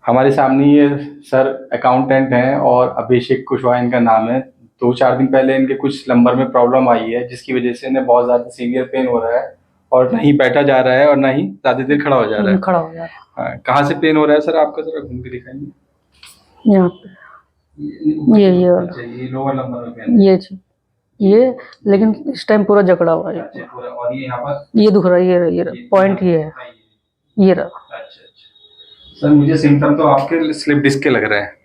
हमारे सामने ये सर अकाउंटेंट हैं और अभिषेक कुशवाहा इनका नाम है। 2-4 दिन पहले इनके कुछ लंबर में प्रॉब्लम आई है, जिसकी वजह से इन्हें बहुत ज़्यादा सीवियर पेन हो रहा है और ना ही बैठा जा रहा है और ना ही ज़्यादा देर खड़ा हो जा रहा है। खड़ा हो जा रहा हाँ, कहाँ से पेन हो रहा है सर आपका? ज़रा घूम के दिखाएंगे। है यहाँ पे ये वाला। अच्छा, ये लोअर लंबर में पेन ये लेकिन इस टाइम पूरा जकड़ा हुआ है। अच्छा, पूरा। और ये यहाँ पर ये दुख रहा है, ये पॉइंट ये है, ये रहा। अच्छा अच्छा सर, मुझे सिम्टम तो आपके स्लिप डिस्क के लग रहे हैं।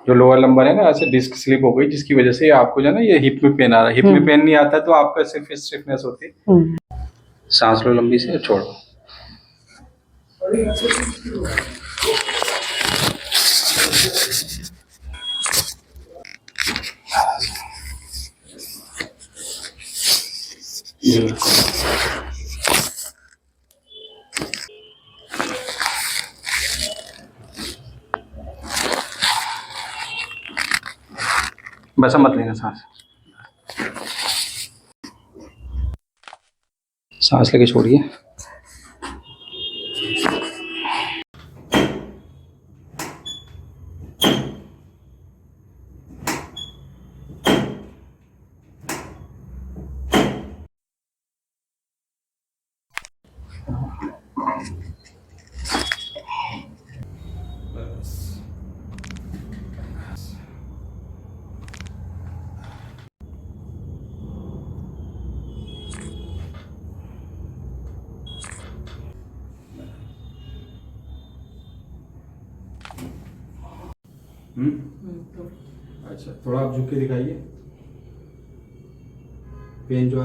जो लोअर लंबर है ना, ऐसे डिस्क स्लिप हो गई, जिसकी वजह से आपको जो है ना ये हिप में पेन आ रहा है। हिप में पेन नहीं आता तो आपका सिर्फ स्टिफनेस होती है। सांस लो लंबी से, छोड़ो। बस मत लेना सांस। सांस लेके छोड़िए। अच्छा, थोड़ा आप झुक के दिखाइए। पेन जो आ रहा है